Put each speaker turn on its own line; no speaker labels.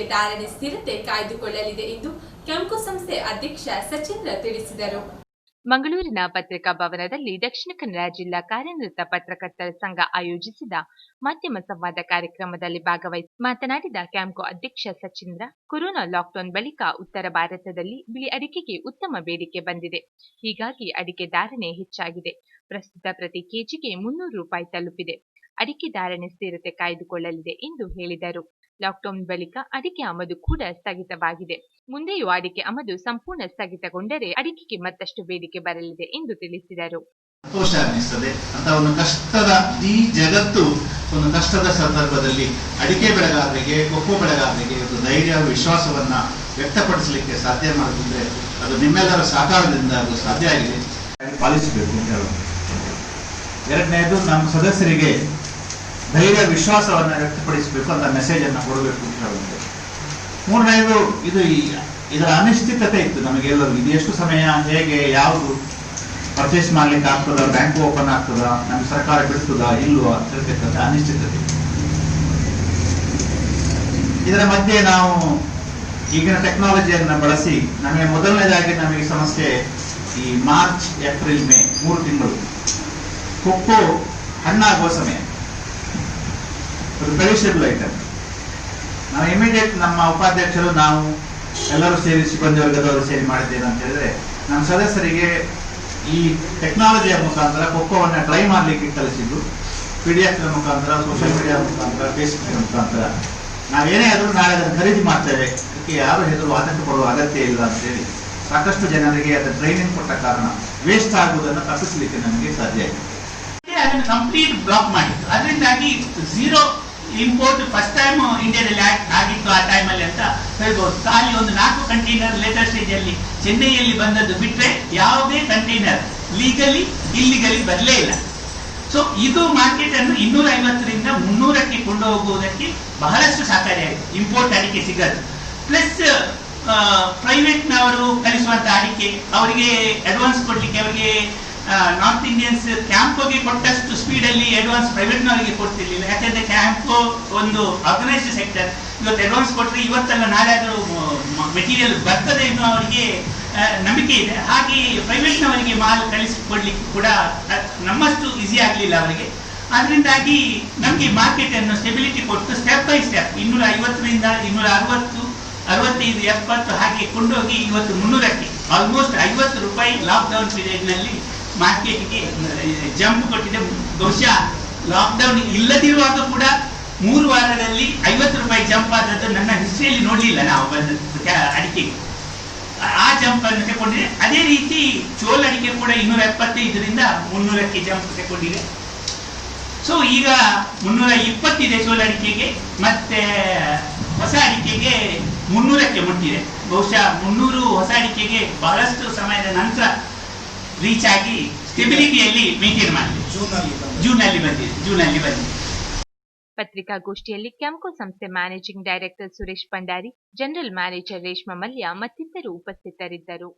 ಅಡಿಕೆ ಧಾರಣೆ ಸ್ಥಿರತೆ ಕಾಯ್ದುಕೊಳ್ಳಲಿದೆ ಎಂದು ಕ್ಯಾಂಪ್ಕೋ ಸಂಸ್ಥೆ ಅಧ್ಯಕ್ಷ ಸಚಿಂದ್ರ ತಿಳಿಸಿದರು.
ಮಂಗಳೂರಿನ ಪತ್ರಿಕಾ ಭವನದಲ್ಲಿ ದಕ್ಷಿಣ ಕನ್ನಡ ಜಿಲ್ಲಾ ಕಾರ್ಯನಿರತ ಪತ್ರಕರ್ತರ ಸಂಘ ಆಯೋಜಿಸಿದ ಮಾಧ್ಯಮ ಸಂವಾದ ಕಾರ್ಯಕ್ರಮದಲ್ಲಿ ಭಾಗವಹಿಸಿ ಮಾತನಾಡಿದ ಕ್ಯಾಂಪ್ಕೋ ಅಧ್ಯಕ್ಷ ಸಚಿಂದ್ರ, ಕೊರೋನಾ ಲಾಕ್ಡೌನ್ ಬಳಿಕ ಉತ್ತರ ಭಾರತದಲ್ಲಿ ಬಿಳಿ ಅಡಿಕೆಗೆ ಉತ್ತಮ ಬೇಡಿಕೆ ಬಂದಿದೆ. ಹೀಗಾಗಿ ಅಡಿಕೆ ಧಾರಣೆ ಹೆಚ್ಚಾಗಿದೆ. ಪ್ರಸ್ತುತ ಪ್ರತಿ ಕೆಜಿಗೆ 300 ರೂಪಾಯಿ ತಲುಪಿದೆ. ಅಡಿಕೆ ಧಾರಣೆ ಸ್ಥಿರತೆ ಕಾಯ್ದುಕೊಳ್ಳಲಿದೆ ಎಂದು ಹೇಳಿದರು. ಲಾಕ್ಡೌನ್ ಬಳಿಕ ಅಡಿಕೆ ಆಮದು ಕೂಡ ಸ್ಥಗಿತವಾಗಿದೆ. ಮುಂದೆಯೂ ಅಡಿಕೆ ಆಮದು ಸಂಪೂರ್ಣ ಸ್ಥಗಿತಗೊಂಡರೆ ಅಡಿಕೆಗೆ ಮತ್ತಷ್ಟು ಬೇಡಿಕೆ ಬರಲಿದೆ ಎಂದು ತಿಳಿಸಿದರು.
ಸಂತೋಷ ಅನ್ನಿಸ್ತದೆ ಅಂತ ಒಂದು ಕಷ್ಟದ ಈ ಜಗತ್ತು ಒಂದು ಕಷ್ಟದ ಸಂದರ್ಭದಲ್ಲಿ ಅಡಿಕೆ ಬೆಳೆಗಾರರಿಗೆ, ಕೊಕ್ಕೋ ಬೆಳೆಗಾರರಿಗೆ ಒಂದು ಧೈರ್ಯ ವಿಶ್ವಾಸವನ್ನ ವ್ಯಕ್ತಪಡಿಸಲಿಕ್ಕೆ ಸಾಧ್ಯ ಮಾಡಿದ್ರೆ ಅದು ನಿಮ್ಮೆಲ್ಲರ ಸಹಕಾರದಿಂದ ಅದು ಸಾಧ್ಯ ಆಗಿದೆ. ಪಾಲಿಸಬೇಕು ಅಂತ ಹೇಳೋದು. ಎರಡನೇದು ನಮ್ಮ ಸದಸ್ಯರಿಗೆ ಧೈರ್ಯ ವಿಶ್ವಾಸವನ್ನ ವ್ಯಕ್ತಪಡಿಸಬೇಕು ಅಂತ ಮೆಸೇಜ್ ಅನ್ನ ಕೊಡಬೇಕು ಅಂತ ಹೇಳುತ್ತೆ. ಮೂರನೇದು ಇದರ ಅನಿಶ್ಚಿತತೆ ಇತ್ತು ನಮಗೆಲ್ಲರೂ. ಇದು ಎಷ್ಟು ಸಮಯ, ಹೇಗೆ, ಯಾವುದು ಪರ್ಚೇಸ್ ಮಾಡ್ಲಿಕ್ಕೆ ಆಗ್ತದ, ಬ್ಯಾಂಕ್ ಓಪನ್ ಆಗ್ತದ, ನಮ್ಗೆ ಸರ್ಕಾರ ಬಿಡ್ತದ ಇಲ್ವಾ ಅಂತ ಹೇಳ್ತಕ್ಕಂಥ ಅನಿಶ್ಚಿತತೆ. ಇದರ ಮಧ್ಯೆ ನಾವು ಈಗಿನ ಟೆಕ್ನಾಲಜಿಯನ್ನ ಬಳಸಿ ನಮಗೆ ಸಮಸ್ಯೆ ಈ ಮಾರ್ಚ್, ಏಪ್ರಿಲ್, ಮೇ 3 ತಿಂಗಳು ಕೊಕ್ಕೋ ಹಣ್ಣಾಗುವ ಸಮಯ. Perishable item. ನಾವು ಇಮಿಡಿಯೇಟ್ ನಮ್ಮ ಉಪಾಧ್ಯಕ್ಷರು ನಾವು ಎಲ್ಲರೂ ಸೇರಿ ಸಿಬ್ಬಂದಿ ವರ್ಗದವರು ಸೇರಿ ಮಾಡಿದ್ದೇವೆ ಅಂತ ಹೇಳಿದ್ರೆ ನಮ್ಮ ಸದಸ್ಯರಿಗೆ ಈ ಟೆಕ್ನಾಲಜಿಯ ಮುಖಾಂತರ ಕೊಕ್ಕೋವನ್ನ ಟ್ರೈ ಮಾಡ್ಲಿಕ್ಕೆ ಕಲಿಸಿದ್ದು. PDF ಮುಖಾಂತರ, ಸೋಷಿಯಲ್ ಮೀಡಿಯಾ ಮುಖಾಂತರ, ಫೇಸ್ಬುಕ್ ಮುಖಾಂತರ ನಾವೇನೇ ಆದರೂ ನಾಳೆ ಅದನ್ನು ಖರೀದಿ ಮಾಡ್ತೇವೆ, ಅದಕ್ಕೆ ಯಾರು ಹೆದರು ಆತಂಕ ಪಡುವ ಅಗತ್ಯ ಇಲ್ಲ ಅಂತ ಹೇಳಿ ಸಾಕಷ್ಟು ಜನರಿಗೆ ಅದರ ಟ್ರೈನಿಂಗ್ ಕೊಟ್ಟ ಕಾರಣ ವೇಸ್ಟ್ ಆಗುವುದನ್ನು ತಪ್ಪಿಸಲಿಕ್ಕೆ ನಮಗೆ ಸಾಧ್ಯ ಆಯಿತು.
ಅದನ್ನು ಕಂಪ್ಲೀಟ್ ಬ್ಲಾಕ್ ಮಾಡಿತ್ತು. ಅದರಿಂದಾಗಿ ಝೀರೋ ಇಂಪೋರ್ಟ್ ಫಸ್ಟ್ ಟೈಮ್ ಇಂಡಿಯಾದಲ್ಲಿ ಆಗಿತ್ತು ಆ ಟೈಮಲ್ಲಿ ಅಂತ ಹೇಳ್ಬೋದು. ಖಾಲಿ ಒಂದು 4 ಕಂಟೈನರ್ ಲೇಟರ್ ಸ್ಟೇಜ್ ಅಲ್ಲಿ ಚೆನ್ನೈಯಲ್ಲಿ ಬಂದದ್ದು ಬಿಟ್ರೆ ಯಾವುದೇ ಕಂಟೈನರ್ ಲೀಗಲಿ ಇಲ್ಲಿಗಲಿ ಬರಲೇ ಇಲ್ಲ. ಸೊ ಇದು ಮಾರ್ಕೆಟ್ ಅನ್ನು 250ರಿಂದ 300ಕ್ಕೆ ಕೊಂಡು ಹೋಗುವುದಕ್ಕೆ ಬಹಳಷ್ಟು ಸಹಕಾರಿಯಾಗಿದೆ. ಇಂಪೋರ್ಟ್ ಅಡಿಕೆ ಸಿಗದು, ಪ್ಲಸ್ ಪ್ರೈವೇಟ್ ನವರು ಕಲಿಸುವಂತ ಅಡಿಕೆ ಅವರಿಗೆ ಅಡ್ವಾನ್ಸ್ ಕೊಡ್ಲಿಕ್ಕೆ, ಅವರಿಗೆ ನಾರ್ತ್ ಇಂಡಿಯನ್ಸ್ ಕ್ಯಾಂಪ್ಕೋಗೆ ಕೊಟ್ಟಷ್ಟು ಸ್ಪೀಡ್ ಅಲ್ಲಿ ಅಡ್ವಾನ್ಸ್ ಪ್ರೈವೇಟ್ ನವರಿಗೆ ಕೊಡ್ತಿರ್ಲಿಲ್ಲ. ಯಾಕಂದ್ರೆ ಕ್ಯಾಂಪ್ಕೋ ಒಂದು ಆರ್ಗನೈಸ್ಡ್ ಸೆಕ್ಟರ್. ಇವತ್ತು ಅಡ್ವಾನ್ಸ್ ಕೊಟ್ಟರೆ ಇವತ್ತಲ್ಲ ನಾಳೆ ಆದರೂ ಮೆಟೀರಿಯಲ್ ಬರ್ತದೆ ಎನ್ನುವ ಅವರಿಗೆ ನಂಬಿಕೆ ಇದೆ. ಹಾಗೆ ಪ್ರೈವೇಟ್ ನವರಿಗೆ ಮಾಲ್ ಕಳಿಸಿಕೊಡ್ಲಿಕ್ಕೆ ಕೂಡ ನಮ್ಮಷ್ಟು ಈಸಿ ಆಗಲಿಲ್ಲ ಅವರಿಗೆ. ಅದರಿಂದಾಗಿ ನಮಗೆ ಮಾರ್ಕೆಟ್ ಅನ್ನು ಸ್ಟೆಬಿಲಿಟಿ ಕೊಟ್ಟು ಸ್ಟೆಪ್ ಬೈ ಸ್ಟೆಪ್ 250ರಿಂದ 260, 65, 70 ಹಾಗೆ ಕೊಂಡೋಗಿ ಇವತ್ತು 300ಕ್ಕೆ ಆಲ್ಮೋಸ್ಟ್ 50 ರೂಪಾಯಿ ಲಾಕ್ಡೌನ್ ಪೀರಿಯಡ್ ನಲ್ಲಿ ಮಾರ್ಕೆಟ್ಗೆ ಜಂಪ್ ಕೊಟ್ಟಿದೆ. ಬಹುಶಃ ಲಾಕ್ಡೌನ್ ಇಲ್ಲದಿರುವಾಗ ಕೂಡ 3 ವಾರದಲ್ಲಿ 50 ರೂಪಾಯಿ ಜಂಪ್ ಆದದ್ದು ನನ್ನ ಹಿಸ್ಟ್ರಿಯಲ್ಲಿ ನೋಡಲಿಲ್ಲ ನಾವು ಅಡಿಕೆಗೆ. ಆ ಜಂಪ್ ಅನ್ನು ತಗೊಂಡಿದೆ. ಅದೇ ರೀತಿ ಚೋಲ್ ಅಡಿಕೆ ಕೂಡ 275ರಿಂದ 300ಕ್ಕೆ ಜಂಪ್ ತಗೊಂಡಿದೆ. ಸೊ ಈಗ 320 ಇದೆ ಚೋಲ್ ಅಡಿಕೆಗೆ, ಮತ್ತೆ ಹೊಸ ಅಡಿಕೆಗೆ 300ಕ್ಕೆ ಮುಟ್ಟಿದೆ. ಬಹುಶಃ 300 ಹೊಸ ಅಡಿಕೆಗೆ ಬಹಳಷ್ಟು ಸಮಯದ ನಂತರ ರೀಚ್ ಆಗಿ ಸ್ಟೆಬಿಲಿಟಿಯಲ್ಲಿ ಮೇಂಟೈನ್ ಮಾಡಿದೆ. ಜೂನಲ್ಲಿ ಬಂದಿದೆ.
ಪತ್ರಿಕಾಗೋಷ್ಠಿಯಲ್ಲಿ ಕ್ಯಾಂಪ್ಕೋ ಸಂಸ್ಥೆ managing director Suresh Bhandari, general manager Reshma Mallya ಮತ್ತಿತರರು ಉಪಸ್ಥಿತರಿದ್ದರು.